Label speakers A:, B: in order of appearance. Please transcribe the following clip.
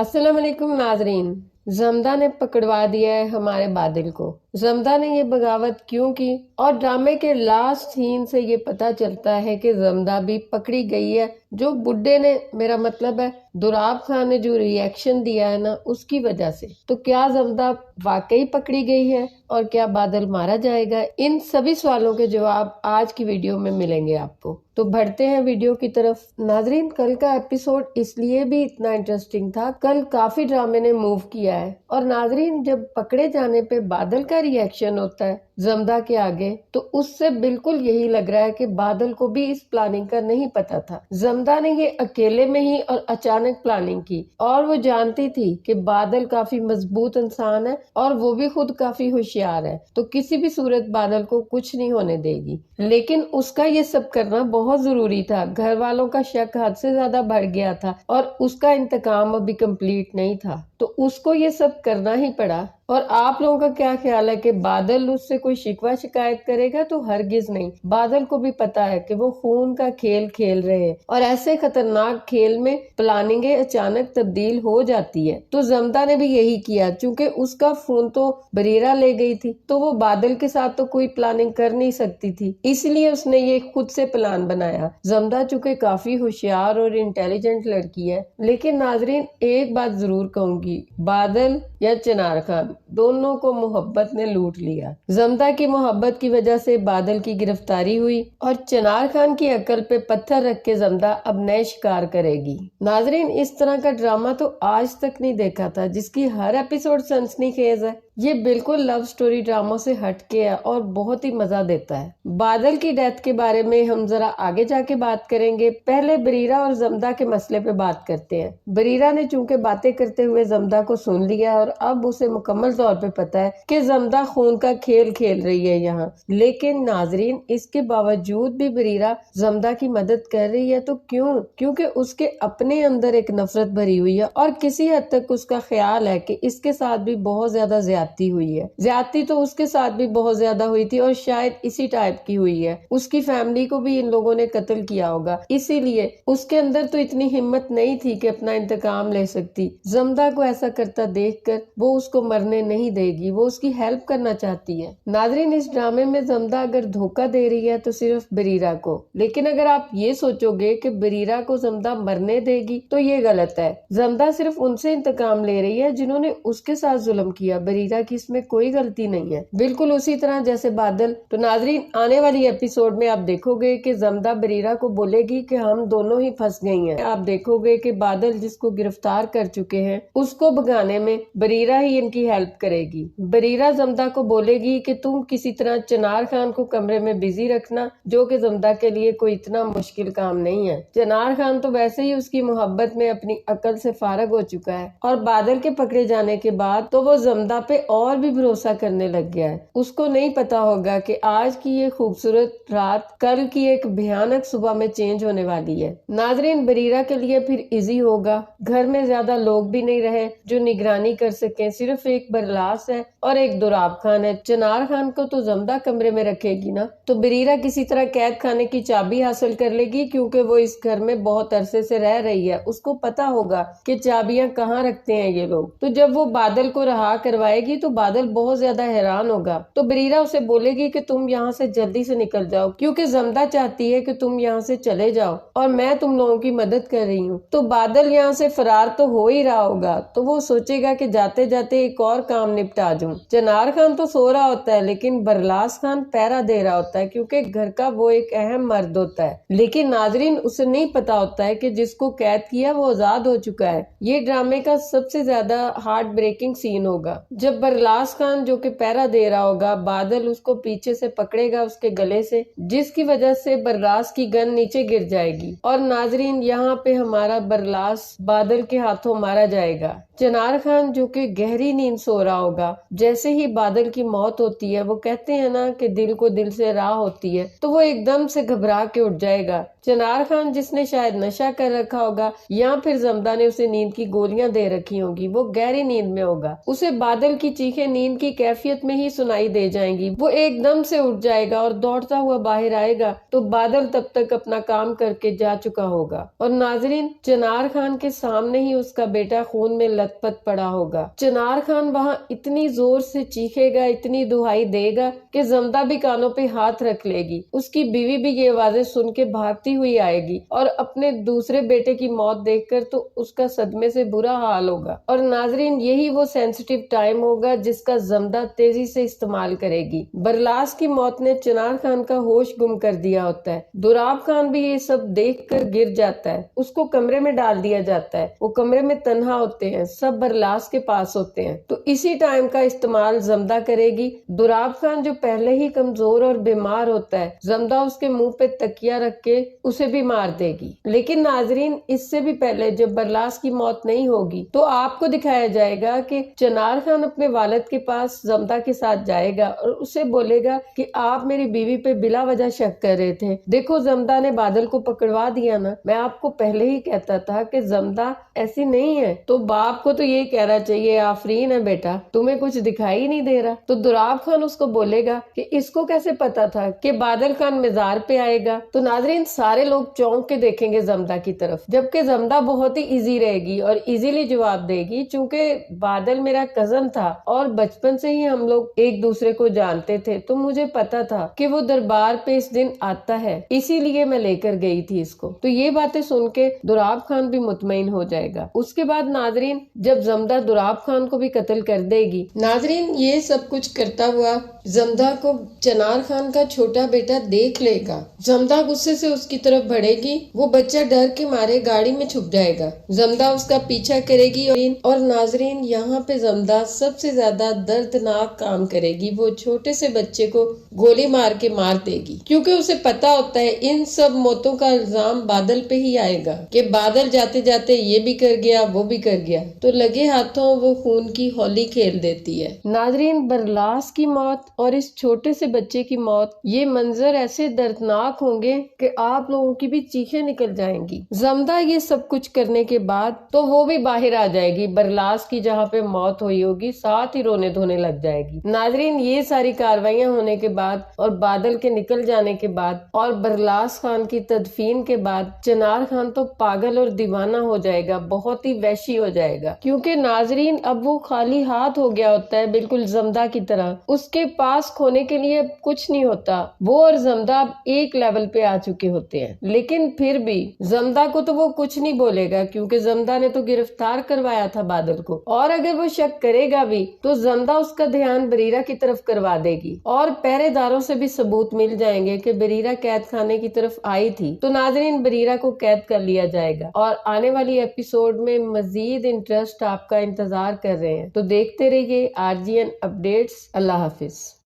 A: अस्सलाम वालेकुम नाजरीन। जमदा ने पकड़वा दिया है हमारे बादल को। जमदा ने ये बगावत क्यों की और ड्रामे के लास्ट सीन से ये पता चलता है कि जमदा भी पकड़ी गई है। जो बुड्ढे ने, मेरा मतलब है दुराब खान ने जो रिएक्शन दिया है ना, उसकी वजह से। तो क्या जमदा वाकई पकड़ी गई है और क्या बादल मारा जाएगा? इन सभी सवालों के जवाब आज की वीडियो में मिलेंगे आपको। तो बढ़ते हैं वीडियो की तरफ। नाजरीन, कल का एपिसोड इसलिए भी इतना इंटरेस्टिंग था, कल काफी ड्रामे ने मूव किया है। और नाजरीन, जब पकड़े जाने पे बादल का रिएक्शन होता है जमदा के आगे, तो उससे बिल्कुल यही लग रहा है कि बादल को भी इस प्लानिंग का नहीं पता था। जमदा ने ये अकेले में ही और अचानक प्लानिंग की, और वो जानती थी कि बादल काफी मजबूत इंसान है और वो भी खुद काफी होशियार है, तो किसी भी सूरत बादल को कुछ नहीं होने देगी। लेकिन उसका ये सब करना बहुत जरूरी था। घर वालों का शक हद से ज्यादा बढ़ गया था और उसका इंतकाम अभी कंप्लीट नहीं था, तो उसको ये सब करना ही पड़ा। और आप लोगों का क्या ख्याल है कि बादल उससे कोई शिकवा शिकायत करेगा? तो हरगिज नहीं। बादल को भी पता है कि वो खून का खेल खेल रहे हैं और ऐसे खतरनाक खेल में प्लानिंगें अचानक तब्दील हो जाती है। तो जमदा ने भी यही किया। चूंकि उसका फोन तो बरीरा ले गई थी, तो वो बादल के साथ तो कोई प्लानिंग कर नहीं सकती थी, इसलिए उसने ये खुद से प्लान बनाया। जमदा चूंकि काफी होशियार और इंटेलिजेंट लड़की है, लेकिन नाजरीन एक बात जरूर कहूंगी, बादल या चिनार खान, दोनों को मोहब्बत ने लूट लिया। जमदा की मोहब्बत की वजह से बादल की गिरफ्तारी हुई और चिनार खान की अकल पे पत्थर रख के जमदा अब नए शिकार करेगी। नाजरीन, इस तरह का ड्रामा तो आज तक नहीं देखा था, जिसकी हर एपिसोड सनसनीखेज है। ये बिल्कुल लव स्टोरी ड्रामों से हटके है और बहुत ही मजा देता है। बादल की डेथ के बारे में हम जरा आगे जाके बात करेंगे। पहले बरीरा और जमदा के मसले पे बात करते हैं। बरीरा ने चूंकि बातें करते हुए जमदा को सुन लिया और अब उसे मुकम्मल तौर पे पता है कि जमदा खून का खेल खेल रही है यहाँ। लेकिन नाजरीन, इसके बावजूद भी बरीरा जमदा की मदद कर रही है। तो क्यों? क्योंकि उसके अपने अंदर एक नफरत भरी हुई है और किसी हद तक उसका ख्याल है कि इसके साथ भी बहुत ज्यादा ज्यादती हुई है। ज्यादती तो उसके साथ भी बहुत ज्यादा हुई थी और शायद इसी टाइप की हुई है। उसकी फैमिली को भी इन लोगों ने कत्ल किया होगा, इसीलिए उसके अंदर तो इतनी हिम्मत नहीं थी कि अपना इंतकाम ले सकती। जमदा को ऐसा करता देखकर वो उसको मरने नहीं देगी, वो उसकी हेल्प करना चाहती है। नाजरीन, इस ड्रामे में जमदा अगर धोखा दे रही है तो सिर्फ बरीरा को, लेकिन अगर आप ये सोचोगे कि बरीरा को जमदा मरने देगी तो ये गलत है। जमदा सिर्फ उनसे इंतकाम ले रही है जिन्होंने उसके साथ जुल्म किया। बरीरा की इसमें कोई गलती नहीं है, बिल्कुल उसी तरह जैसे बादल। तो नाजरीन, आने वाली एपिसोड में आप देखोगे कि जमदा बरीरा को बोलेगी कि हम दोनों ही फंस गई हैं। आप देखोगे कि बादल जिसको गिरफ्तार कर चुके हैं उसको भगाने में बरीरा ही इनकी हेल्प करेगी। बरीरा जमदा को बोलेगी कि तुम किसी तरह चिनार खान को कमरे में बिजी रखना, जो कि जमदा के लिए कोई इतना मुश्किल काम नहीं है। चिनार खान तो वैसे ही उसकी मोहब्बत में अपनी अकल से फारग हो चुका है और बादल के पकड़े जाने के बाद तो वो जमदा पे और भी भरोसा करने लग गया है। उसको नहीं पता होगा कि आज की ये खूबसूरत रात कल की एक भयानक सुबह में चेंज होने वाली है। नाजरीन, बरीरा के लिए फिर इजी होगा। घर में ज्यादा लोग भी नहीं रहे जो निगरानी कर सके, सिर्फ एक बरलास है और एक दुराब खान है। चिनार खान को तो जमदा कमरे में रखेगी ना, तो बरीरा किसी तरह कैद खाने की चाबी हासिल कर लेगी, क्योंकि वो इस घर में बहुत अरसे से रह रही है। उसको पता होगा कि चाबियां कहाँ रखते हैं ये लोग। तो जब वो बादल को रहा करवाएगी तो बादल बहुत ज्यादा हैरान होगा। तो बरीरा उसे बोलेगी कि तुम यहाँ से जल्दी से निकल जाओ, क्योंकि जमदा चाहती है कि तुम यहाँ से चले जाओ और मैं तुम लोगों की मदद कर रही हूँ। तो बादल यहाँ से फरार तो हो ही रहा होगा, तो वो सोचेगा कि जाते जाते एक और काम निपटा दूं। चिनार खान तो सो रहा होता है, लेकिन बरलास खान पहरा दे रहा होता है, क्योंकि घर का वो एक अहम मर्द होता है। लेकिन नाजरीन, उसे नहीं पता होता है कि जिसको कैद किया वो आजाद हो चुका है। ये ड्रामे का सबसे ज्यादा हार्ट ब्रेकिंग सीन होगा जब बरलास खान, जो कि पहरा दे रहा होगा, बादल उसको पीछे से पकड़ेगा उसके गले से, जिसकी वजह से बरलास की गन नीचे गिर जाएगी। और नाजरीन, यहाँ पे हमारा बरलास बादल के हाथों मारा जाएगा। چنار خان جو کہ گہری نیند سو رہا ہوگا، جیسے ہی بادل کی موت ہوتی ہے، وہ کہتے ہیں نا کہ دل کو دل سے راہ ہوتی ہے، تو وہ ایک دم سے گھبرا کے اٹھ جائے گا۔ چنار خان جس نے شاید نشہ کر رکھا ہوگا یا پھر زمدہ نے اسے نیند کی گولیاں دے رکھی ہوں گی، وہ گہری نیند میں ہوگا، اسے بادل کی چیخیں نیند کی کیفیت میں ہی سنائی دے جائیں گی، وہ ایک دم سے اٹھ جائے گا اور دوڑتا ہوا باہر آئے گا تو بادل تب تک اپنا کام کر کے جا چکا ہوگا۔ اور ناظرین، چنار خان کے سامنے ہی اس کا بیٹا خون میں لت پت پڑا ہوگا۔ چنار خان وہاں اتنی زور سے چیخے گا، اتنی دہائی دے گا کہ زمدہ بھی کانوں پہ ہاتھ رکھ لے گی، اس کی بیوی بھی یہ آوازیں سن کے بھاگتی ہوئی آئے گی اور اپنے دوسرے بیٹے کی موت دیکھ کر تو اس کا صدمے سے برا حال ہوگا۔ اور ناظرین، یہی وہ سینسٹیو ٹائم ہوگا جس کا زمدہ تیزی سے استعمال کرے گی۔ برلاس کی موت نے چنار خان کا ہوش گم کر دیا ہوتا ہے، دوراب خان بھی یہ سب دیکھ کر گر جاتا ہے، اس کو کمرے میں ڈال دیا جاتا ہے، وہ کمرے میں تنہا ہوتے ہیں، سب برلاس کے پاس ہوتے ہیں، تو اسی ٹائم کا استعمال زمدہ کرے گی۔ دوراب خان جو پہلے ہی کمزور اور بیمار ہوتا ہے، زمدہ اس کے منہ پہ تکیہ رکھ کے اسے بھی مار دے گی۔ لیکن ناظرین، اس سے بھی پہلے جب برلاس کی موت نہیں ہوگی تو آپ کو دکھایا جائے گا کہ چنار خان اپنے والد کے پاس زمدہ کے ساتھ جائے گا اور اسے بولے گا کہ آپ میری بیوی پہ بلا وجہ شک کر رہے تھے، دیکھو زمدہ نے بادل کو پکڑوا دیا نا، میں آپ کو پہلے ہی کہتا تھا کہ زمدہ ایسی نہیں ہے۔ تو باپ کو تو یہ کہنا چاہیے، آفرین ہے بیٹا، تمہیں کچھ دکھائی نہیں دے رہا۔ تو دوراب خان اس کو بولے گا کہ اس کو کیسے پتا تھا کہ بادل خان مزار پہ آئے گا۔ تو ناظرین، سارے لوگ چونک کے دیکھیں گے زمدہ کی طرف، جبکہ زمدہ بہت ہی ایزی رہے گی اور ایزیلی جواب دے گی، چونکہ بادل میرا کزن تھا اور بچپن سے ہی ہم لوگ ایک دوسرے کو جانتے تھے، تو مجھے پتا تھا کہ وہ دربار پہ اس دن آتا ہے، اسی لیے میں لے کر گئی تھی اس کو۔ تو یہ باتیں سن کے دوراب خان بھی مطمئن ہو جائے گا۔ اس کے بعد ناظرین، جب زمدہ دوراب خان کو بھی قتل کر دے گی، ناظرین یہ سب کچھ کرتا ہوا زمدہ کو چنار خان کا چھوٹا بیٹا دیکھ لے گا۔ زمدہ غصے سے اس کی طرف بڑھے گی، وہ بچہ ڈر کے مارے گاڑی میں چھپ جائے گا، زمدہ اس کا پیچھا کرے گی اور ناظرین یہاں پہ زمدہ سب سے زیادہ دردناک کام کرے گی، وہ چھوٹے سے بچے کو گولی مار کے مار دے گی، کیونکہ اسے پتا ہوتا ہے ان سب موتوں کا الزام بادل پہ ہی آئے گا کہ بادل جاتے جاتے یہ بھی کر گیا وہ بھی کر گیا، تو لگے ہاتھوں وہ خون کی ہولی کھیل دیتی ہے۔ ناظرین، برلاس کی موت اور اس چھوٹے سے بچے کی موت، یہ منظر ایسے دردناک ہوں گے کہ آپ لوگوں کی بھی چیخیں نکل جائیں گی۔ زمدہ یہ سب کچھ کرنے کے بعد تو وہ بھی باہر آ جائے گی برلاس کی جہاں پہ موت ہوئی ہوگی، ساتھ ہی رونے دھونے لگ جائے گی۔ ناظرین، یہ ساری کاروائیاں ہونے کے بعد اور بادل کے نکل جانے کے بعد اور برلاس خان کی تدفین کے بعد چنار خان تو پاگل اور دیوانہ ہو جائے گا، بہت ہی وحشی ہو جائے گا، کیونکہ ناظرین اب وہ خالی ہاتھ ہو گیا ہوتا ہے، بالکل زمدہ کی طرح، اس کے پاس کھونے کے لیے کچھ نہیں ہوتا، وہ اور زمدہ اب ایک لیول پہ آ چکے ہوتے ہیں۔ لیکن پھر بھی زمدہ کو تو وہ کچھ نہیں بولے گا، کیونکہ زمدہ نے تو گرفتار کروایا تھا بادل کو، اور اگر وہ شک کرے گا بھی تو زمدہ اس کا دھیان بریرہ کی طرف کروا دے گی اور پہرے داروں سے بھی ثبوت مل جائیں گے کہ بریرہ قید خانے کی طرف آئی تھی، تو ناظرین بریرہ کو قید کر لیا جائے گا۔ اور آنے والی ایپیسوڈ میں مزید انٹرسٹ آپ کا انتظار کر رہے ہیں، تو دیکھتے رہیے RGN اپڈیٹس۔ اللہ حافظ۔